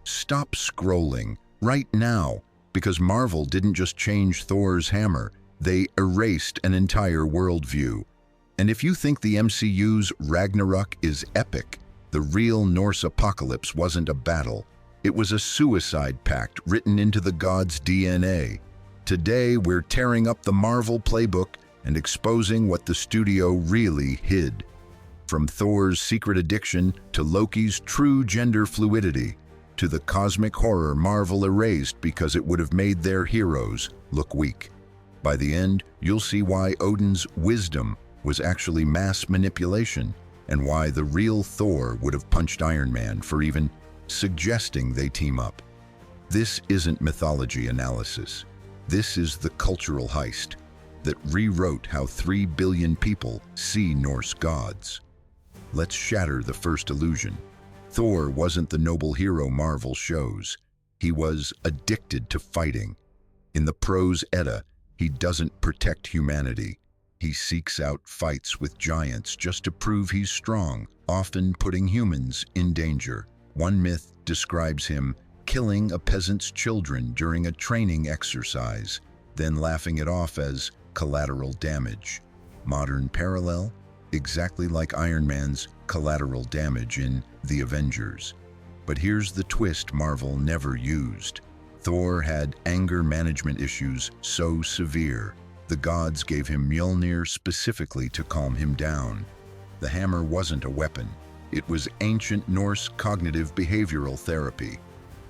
Stop scrolling right now, because Marvel didn't just change Thor's hammer, they erased an entire worldview. And if you think the MCU's Ragnarök is epic, the real Norse apocalypse wasn't a battle. It was a suicide pact written into the gods' DNA. Today, we're tearing up the Marvel playbook and exposing what the studio really hid. From Thor's secret addiction to Loki's true gender fluidity, to the cosmic horror Marvel erased because it would have made their heroes look weak. By the end, you'll see why Odin's wisdom was actually mass manipulation, and why the real Thor would have punched Iron Man for even suggesting they team up. This isn't mythology analysis. This is the cultural heist that rewrote how 3 billion people see Norse gods. Let's shatter the first illusion. Thor wasn't the noble hero Marvel shows. He was addicted to fighting. In the prose Edda, he doesn't protect humanity. He seeks out fights with giants just to prove he's strong, often putting humans in danger. One myth describes him killing a peasant's children during a training exercise, then laughing it off as collateral damage. Modern parallel? Exactly like Iron Man's collateral damage in The Avengers. But here's the twist Marvel never used. Thor had anger management issues so severe, the gods gave him Mjölnir specifically to calm him down. The hammer wasn't a weapon. It was ancient Norse cognitive behavioral therapy.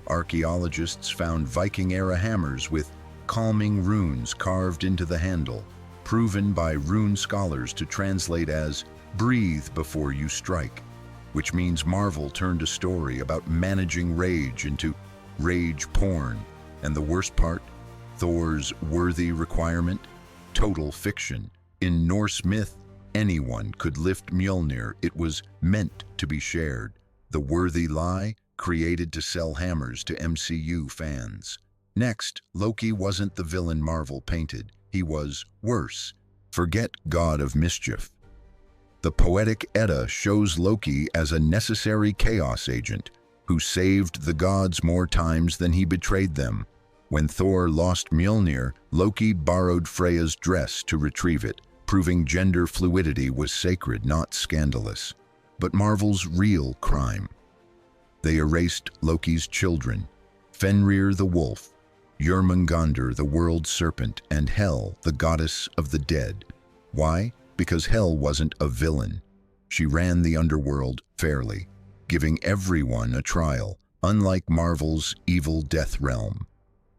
Archaeologists found Viking-era hammers with calming runes carved into the handle, proven by rune scholars to translate as "breathe before you strike," which means Marvel turned a story about managing rage into rage porn. And the worst part, Thor's worthy requirement? Total fiction. In Norse myth, anyone could lift Mjölnir. It was meant to be shared. The worthy lie? Created to sell hammers to MCU fans. Next, Loki wasn't the villain Marvel painted. He was worse. Forget God of Mischief. The poetic Edda shows Loki as a necessary chaos agent who saved the gods more times than he betrayed them. When Thor lost Mjölnir, Loki borrowed Freya's dress to retrieve it, proving gender fluidity was sacred, not scandalous. But Marvel's real crime. They erased Loki's children, Fenrir the wolf, Jörmungandr the world serpent, and Hel, the goddess of the dead. Why? Because Hel wasn't a villain. She ran the underworld fairly, giving everyone a trial, unlike Marvel's evil death realm.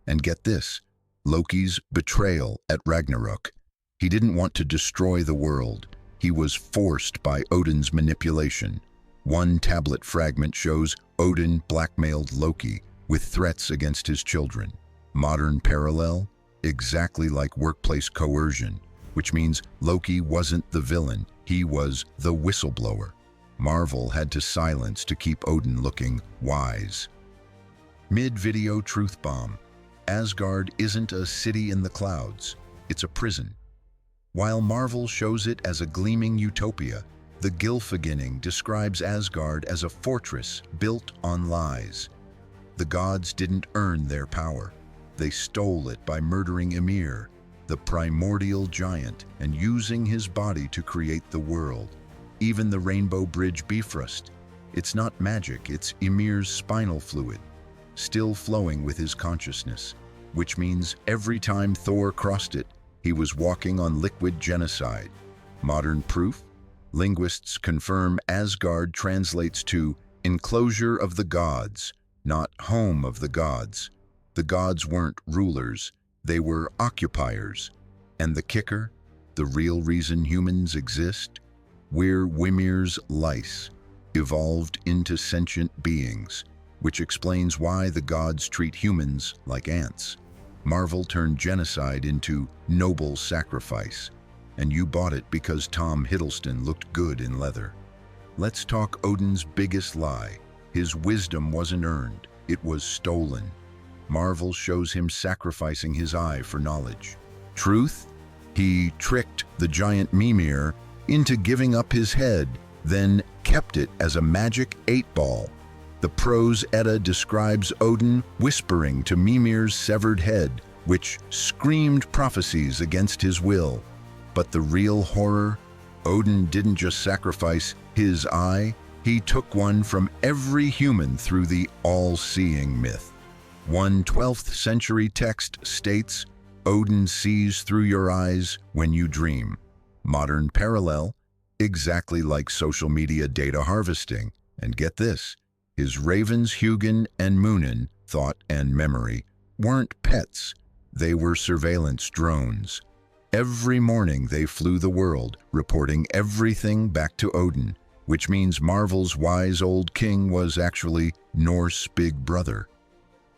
And get this, Loki's betrayal at Ragnarök. He didn't want to destroy the world. He was forced by Odin's manipulation. One tablet fragment shows Odin blackmailed Loki with threats against his children. Modern parallel? Exactly like workplace coercion, which means Loki wasn't the villain, he was the whistleblower. Marvel had to silence to keep Odin looking wise. Mid-video truth bomb. Asgard isn't a city in the clouds, it's a prison. While Marvel shows it as a gleaming utopia, the Gylfaginning describes Asgard as a fortress built on lies. The gods didn't earn their power. They stole it by murdering Ymir, the primordial giant, and using his body to create the world. Even the Rainbow Bridge Bifrost. It's not magic, it's Ymir's spinal fluid, still flowing with his consciousness, which means every time Thor crossed it, he was walking on liquid genocide. Modern proof? Linguists confirm Asgard translates to enclosure of the gods, not home of the gods. The gods weren't rulers, they were occupiers. And the kicker? The real reason humans exist? We're Ymir's lice, evolved into sentient beings, which explains why the gods treat humans like ants. Marvel turned genocide into noble sacrifice, and you bought it because Tom Hiddleston looked good in leather. Let's talk Odin's biggest lie. His wisdom wasn't earned, it was stolen. Marvel shows him sacrificing his eye for knowledge. Truth? He tricked the giant Mjölnir into giving up his head, then kept it as a magic 8-ball. The prose Edda describes Odin whispering to Mimir's severed head, which screamed prophecies against his will. But the real horror? Odin didn't just sacrifice his eye, he took one from every human through the all-seeing myth. One 12th century text states, Odin sees through your eyes when you dream. Modern parallel, exactly like social media data harvesting. And get this, his ravens Hugin and Munin, thought and memory, weren't pets. They were surveillance drones. Every morning they flew the world, reporting everything back to Odin, which means Marvel's wise old king was actually Norse big brother.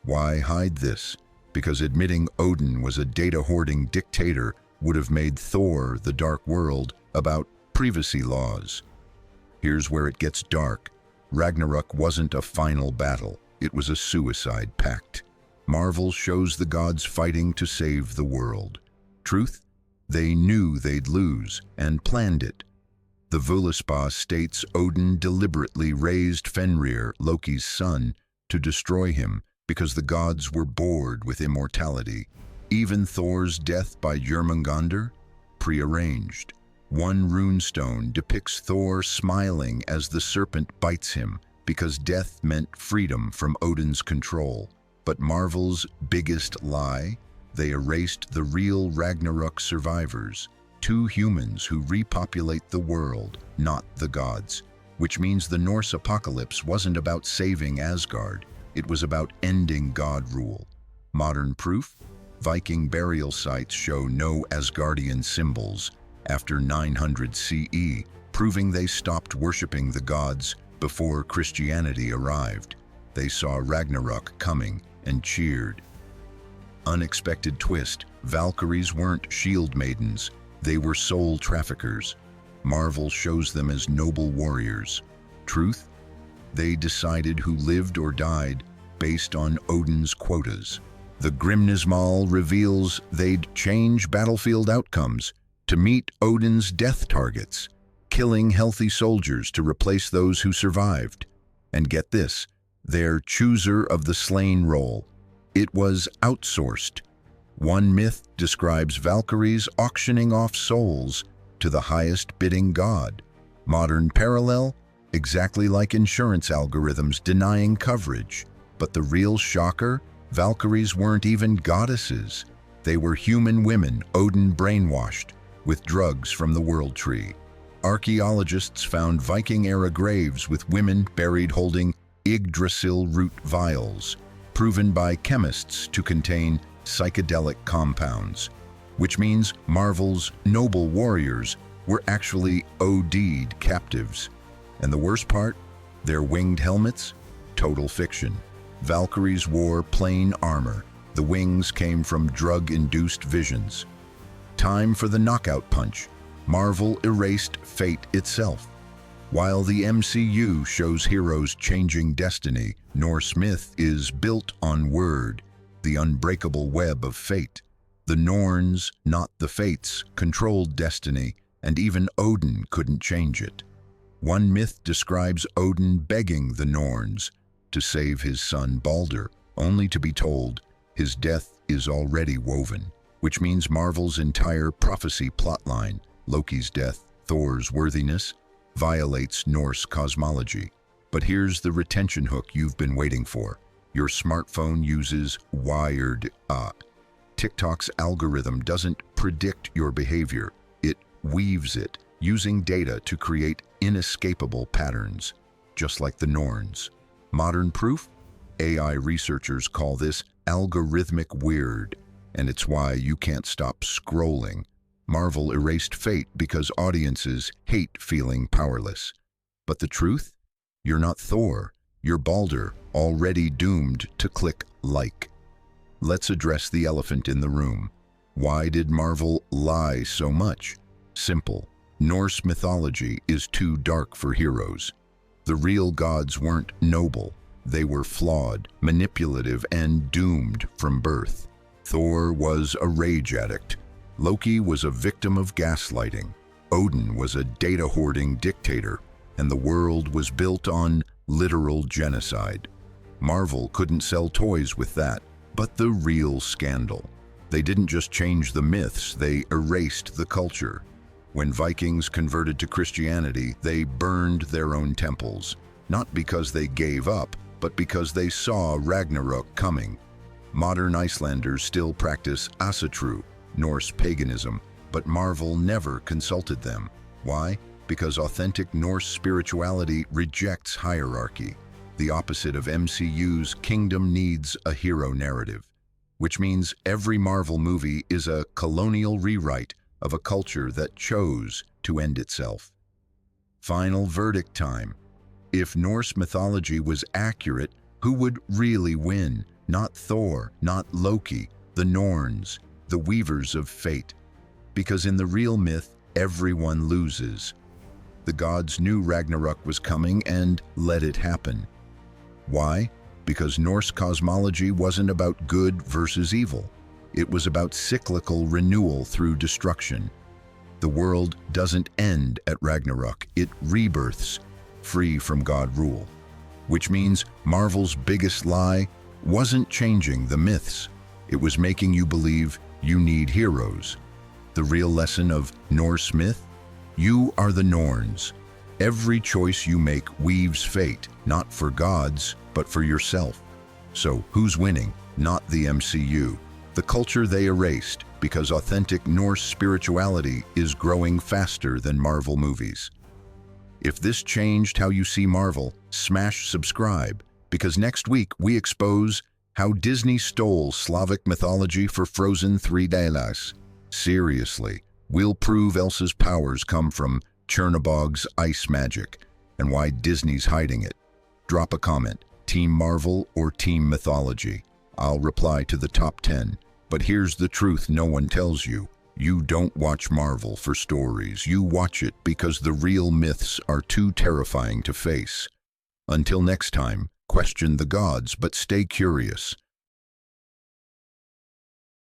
Why hide this? Because admitting Odin was a data-hoarding dictator would have made Thor, the Dark World, about privacy laws. Here's where it gets dark. Ragnarök wasn't a final battle, it was a suicide pact. Marvel shows the gods fighting to save the world. Truth? They knew they'd lose, and planned it. The Völuspá states Odin deliberately raised Fenrir, Loki's son, to destroy him because the gods were bored with immortality. Even Thor's death by Jörmungandr? Prearranged. One runestone depicts Thor smiling as the serpent bites him because death meant freedom from Odin's control. But Marvel's biggest lie? They erased the real Ragnarök survivors, 2 humans who repopulate the world, not the gods. Which means the Norse apocalypse wasn't about saving Asgard, it was about ending god rule. Modern proof? Viking burial sites show no Asgardian symbols after 900 CE, proving they stopped worshipping the gods before Christianity arrived. They saw Ragnarök coming and cheered. Unexpected twist, Valkyries weren't shield maidens, they were soul traffickers. Marvel shows them as noble warriors. Truth? They decided who lived or died based on Odin's quotas. The Grimnismal reveals they'd change battlefield outcomes to meet Odin's death targets, killing healthy soldiers to replace those who survived. And get this, their chooser of the slain role. It was outsourced. One myth describes Valkyries auctioning off souls to the highest bidding god. Modern parallel? Exactly like insurance algorithms denying coverage. But the real shocker? Valkyries weren't even goddesses. They were human women Odin brainwashed with drugs from the World Tree. Archaeologists found Viking-era graves with women buried holding Yggdrasil root vials, proven by chemists to contain psychedelic compounds, which means Marvel's noble warriors were actually OD'd captives. And the worst part? Their winged helmets? Total fiction. Valkyries wore plain armor. The wings came from drug-induced visions. Time for the knockout punch. Marvel erased fate itself. While the MCU shows heroes changing destiny, Norse myth is built on word, the unbreakable web of fate. The Norns, not the Fates, controlled destiny, and even Odin couldn't change it. One myth describes Odin begging the Norns to save his son Balder, only to be told his death is already woven, which means Marvel's entire prophecy plotline, Loki's death, Thor's worthiness, violates Norse cosmology. But here's the retention hook you've been waiting for. Your smartphone uses wired. TikTok's algorithm doesn't predict your behavior, it weaves it, using data to create inescapable patterns, just like the Norns. Modern proof? AI researchers call this algorithmic weird, and it's why you can't stop scrolling. Marvel erased fate because audiences hate feeling powerless. But the truth? You're not Thor, you're Balder, already doomed to click like. Let's address the elephant in the room. Why did Marvel lie so much? Simple. Norse mythology is too dark for heroes. The real gods weren't noble, They were flawed, manipulative, and doomed from birth. Thor was a rage addict. Loki was a victim of gaslighting. Odin was a data-hoarding dictator, and the world was built on literal genocide. Marvel couldn't sell toys with that, but the real scandal. They didn't just change the myths, they erased the culture. When Vikings converted to Christianity, they burned their own temples, not because they gave up, but because they saw Ragnarök coming. Modern Icelanders still practice Ásatrú, Norse paganism, but Marvel never consulted them. Why? Because authentic Norse spirituality rejects hierarchy. The opposite of MCU's kingdom needs a hero narrative, which means every Marvel movie is a colonial rewrite of a culture that chose to end itself. Final verdict time. If Norse mythology was accurate, who would really win? Not Thor, not Loki, the Norns, the weavers of fate. Because in the real myth, everyone loses. The gods knew Ragnarök was coming and let it happen. Why? Because Norse cosmology wasn't about good versus evil. It was about cyclical renewal through destruction. The world doesn't end at Ragnarök, it rebirths, free from God rule. Which means Marvel's biggest lie wasn't changing the myths. It was making you believe you need heroes. The real lesson of Norse myth? You are the Norns. Every choice you make weaves fate, not for gods, but for yourself. So who's winning? Not the MCU. The culture they erased, because authentic Norse spirituality is growing faster than Marvel movies. If this changed how you see Marvel, smash subscribe, because next week we expose how Disney stole Slavic mythology for Frozen 3D. Seriously, we'll prove Elsa's powers come from Chernobog's ice magic, and why Disney's hiding it. Drop a comment, Team Marvel or Team Mythology. I'll reply to the top 10. But here's the truth no one tells you. You don't watch Marvel for stories. You watch it because the real myths are too terrifying to face. Until next time, question the gods, but stay curious.